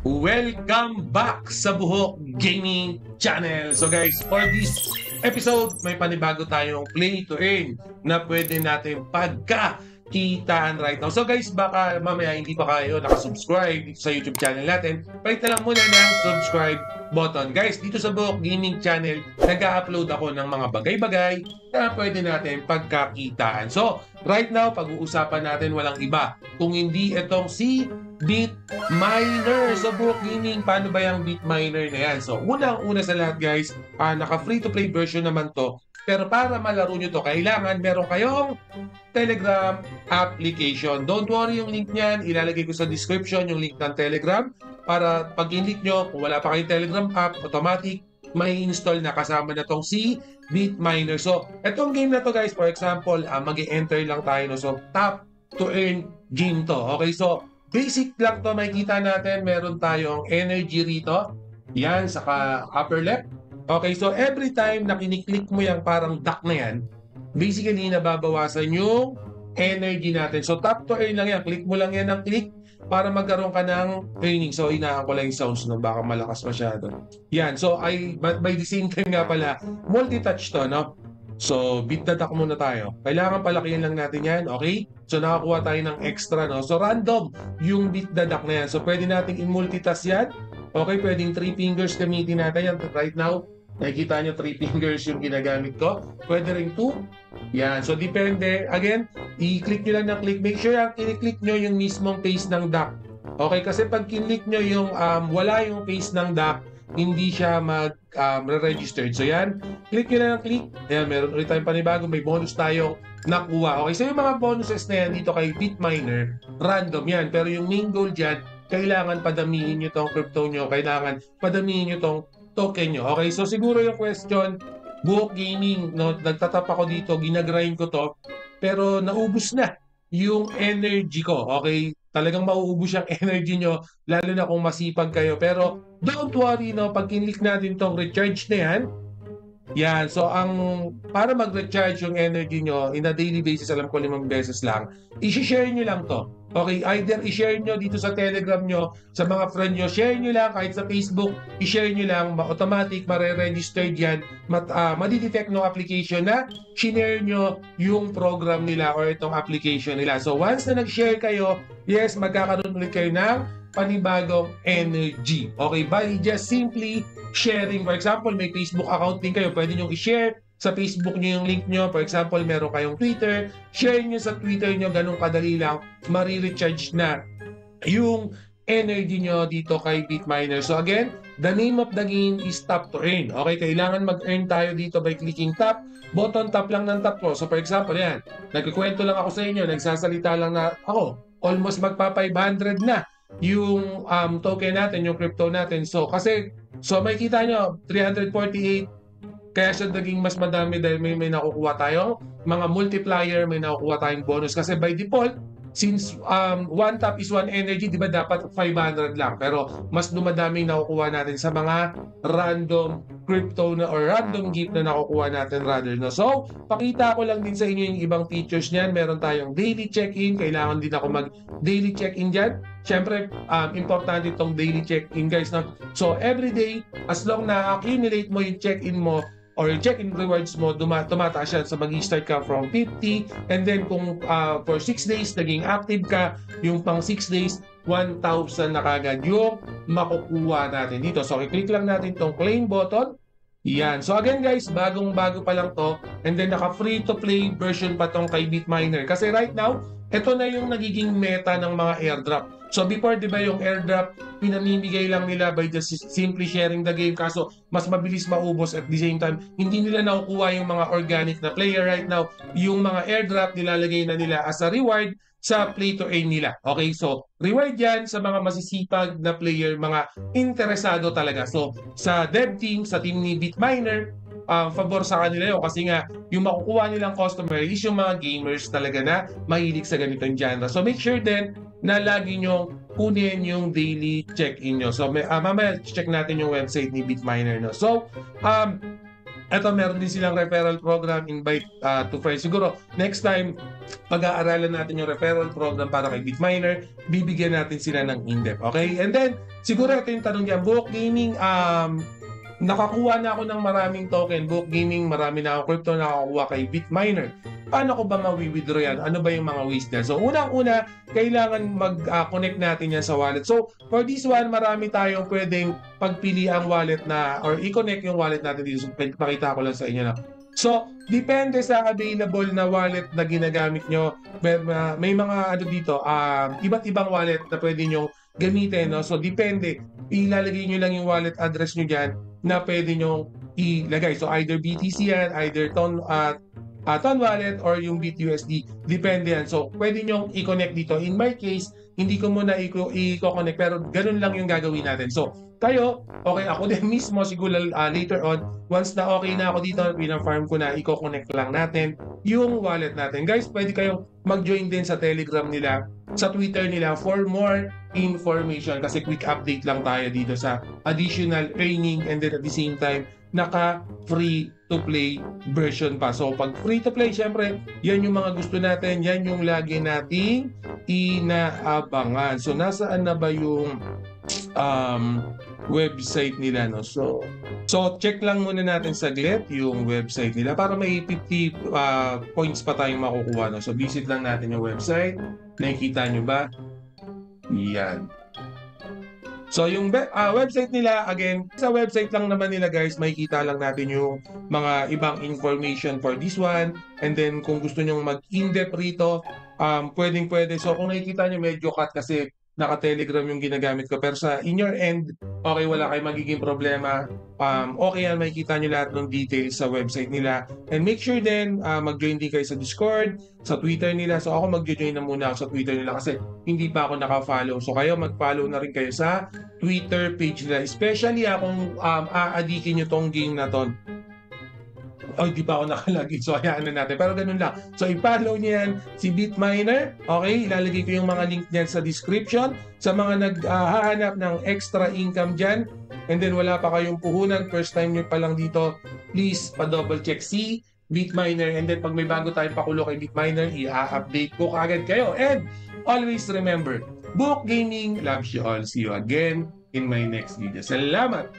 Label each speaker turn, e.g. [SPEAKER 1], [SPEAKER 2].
[SPEAKER 1] Welcome back sa Buhok Gaming Channel. So guys, for this episode, may panibago tayong play to earn na pwede natin pagkakitaan right now. So guys, baka mamaya hindi pa kayo nakasubscribe sa YouTube channel natin, pahit na lang muna ng subscribe button. Guys, dito sa Buhok Gaming Channel, nag-upload ako ng mga bagay-bagay na pwede natin pagkakitaan. So, right now, pag-uusapan natin walang iba kung hindi itong si BitMiner. So, Buhok Gaming, paano ba yung BitMiner na yan? So, unang-una sa lahat guys, naka free-to-play version naman to. Pero para malaro nyo to, kailangan meron kayong Telegram application. Don't worry, yung link niyan, ilalagay ko sa description yung link ng Telegram para pag in-link nyo, kung wala pa kayong Telegram app, automatic, may install na kasama na tong si BitMiner. So, etong game na to guys, for example, mag-enter lang tayo. No? So, tap to earn game to. Okay, so, basic lang to, makikita natin, meron tayong energy rito. Yan, saka upper left. Okay, so every time na kiniklik mo yung parang duck na yan, basically, nababawasan yung energy natin. So, tap to earn lang yan. Click mo lang yan ng click para magkaroon ka ng earning. So, inaan ko lang yung sounds, no? Baka malakas masyado. Yan. So, by the same time nga pala, multi-touch to, no? So, bit the duck muna tayo. Kailangan palakihin lang natin yan, okay? So, nakakuha tayo ng extra, no? So, random yung bit the duck na yan. So, pwede natin i-multitask yan. Okay, pwedeng 3 fingers gamitin natin yan. Right now, nakikita nyo 3 fingers yung ginagamit ko. Pwede rin 2. Yan. So, depende. Again, i-click nyo lang ng click. Make sure yung i-click nyo yung mismong face ng duck. Okay? Kasi pag kinlik nyo yung wala yung face ng duck, hindi siya mag-registered. So, yan. Click nyo lang ng click. Yan. Meron ulit tayong panibago. May bonus tayo nakuha. Okay? So, yung mga bonuses na yan dito kay BitMiner, random yan. Pero yung main goal dyan, kailangan padamihin nyo tong crypto nyo. Kailangan padamihin nyo tong token nyo. Okay, so siguro yung question, Buhok Gaming, no, nagtatap ako dito, ginagrind ko to, pero naubos na yung energy ko. Okay, talagang mauubos yung energy nyo, lalo na kung masipag kayo. Pero don't worry, no, pag kinlik natin tong recharge na yan, yan, so para mag-recharge yung energy nyo in a daily basis, alam ko 5 beses lang, i-share nyo lang to. Okay, either i-share nyo dito sa Telegram nyo, sa mga friend nyo, share nyo lang, kahit sa Facebook, i-share nyo lang, automatic, mare-registered yan, madidetect ng application na share nyo yung program nila or itong application nila. So once na nag-share kayo, yes, magkakaroon ulit kayo ng panibagong energy. Okay, by just simply sharing. For example, may Facebook account din kayo, pwede nyo i-share sa Facebook nyo yung link nyo. For example, meron kayong Twitter, share nyo sa Twitter nyo, ganun kadali lang, marirecharge na yung energy nyo dito kay BitMiner. So again, the name of the game is tap to earn. Okay, kailangan mag-earn tayo dito by clicking tap. Button tap lang ng tap ko. So for example, yan, nagkikwento lang ako sa inyo, nagsasalita lang na ako, almost magpa 500 na yung token natin, yung crypto natin. So makikita nyo, 348, kaya siya naging mas madami dahil may nakukuha tayong mga multiplier, may nakukuha tayong bonus. Kasi by default, since one tap is one energy, di ba dapat 500 lang? Pero mas dumadami nakukuha natin sa mga random crypto na or random gift na nakukuha natin rather. No? So, pakita ko lang din sa inyo yung ibang features niyan. Meron tayong daily check-in. Kailangan din ako mag-daily check-in dyan. Siyempre, importante itong daily check-in guys. No? So, every day, as long na accumulate mo yung check-in mo, or yung check-in rewards mo, tumataas siya. So, mag-start ka from 50. And then, kung for 6 days, naging active ka, yung pang 6 days, 1,000 na kagad yung makukuha natin dito. So, i-click lang natin tong claim button. Yan. So, again guys, bagong-bago pa lang to. And then, naka-free-to-play version pa tong kay BitMiner. Kasi right now, ito na yung nagiging meta ng mga airdrop. So before, di ba yung airdrop, pinamimigay lang nila by just simply sharing the game. Kaso, mas mabilis maubos at the same time, hindi nila nakukuha yung mga organic na player right now. Yung mga airdrop, nilalagay na nila as a reward sa play to earn nila. Okay, so reward yan sa mga masisipag na player, mga interesado talaga. So sa dev team, sa team ni BitMiner, favor sa kanila yun kasi nga yung makukuha nilang customer is yung mga gamers talaga na mahilig sa ganitong genre. So make sure din na lagi nyo kunin yung daily check-in nyo. So mamaya check natin yung website ni BitMiner. No? So Eto, meron din silang referral program, invite to friends. Siguro, next time, pag-aaralan natin yung referral program para kay Bitminer, bibigyan natin sila ng in-depth. Okay? And then, siguro ito yung tanong niya, Book Gaming, nakakuha na ako ng maraming token. Book Gaming, marami na akong crypto nakakuha kay Bitminer. Paano ko ba ma-withdraw yan? Ano ba yung mga ways na? So, unang-una, kailangan mag-connect natin yan sa wallet. So, for this one, marami tayong pwedeng pagpili ang wallet na or i-connect yung wallet natin dito. So, pakita ko lang sa inyo na. So, depende sa available na wallet na ginagamit nyo. May mga ano dito, iba't ibang wallet na pwede nyo gamitin. No? So, depende. Ilalagay nyo lang yung wallet address nyo dyan na pwede nyo ilagay. So, either BTC yan, either Ton Wallet or yung BitUSD. Depende yan. So, pwede nyo i-connect dito. In my case, hindi ko muna i-connect pero ganun lang yung gagawin natin. So, tayo, okay, ako din mismo siguro later on, once na okay na ako dito, pina-farm ko na, i-connect lang natin yung wallet natin. Guys, pwede kayong mag-join din sa Telegram nila, sa Twitter nila for more information kasi quick update lang tayo dito sa additional earning and then at the same time, naka free to play version pa. So pag free to play, syempre, yan yung mga gusto natin, yan yung lagi nating inaabangan. So nasaan na ba yung website nila, no? So check lang muna natin saglit yung website nila para may 50 points pa tayong makukuha, no? So visit lang natin yung website. Nakikita nyo ba? Yan. So yung website nila, again, sa website lang naman nila guys, makikita lang natin yung mga ibang information for this one. And then kung gusto nyong mag-in-depth rito, pwedeng-pwede. So kung nakikita nyo medyo cut kasi naka-Telegram yung ginagamit ko. Pero sa in your end, okay, wala kayong magiging problema. Okay yan, makikita nyo lahat ng details sa website nila. And make sure din, mag-join din kayo sa Discord, sa Twitter nila. So ako mag-join na muna ako sa Twitter nila kasi hindi pa ako naka-follow. So kayo, mag-follow na rin kayo sa Twitter page nila. Especially kung aadikin nyo tong game na to. Oh, di pa ako nakalagay. So, hayaan na natin. Pero ganun lang. So, i-follow niyo yan si Bitminer. Okay? Ilalagay ko yung mga link niyan sa description. Sa mga naghahanap ng extra income dyan. And then, wala pa kayong puhunan. First time niyo pa lang dito. Please, pa-double check si Bitminer. And then, pag may bago tayong pakulo kay Bitminer, i-update ko kagad kayo. And, always remember, Book Gaming loves you all. See you again in my next video. Salamat!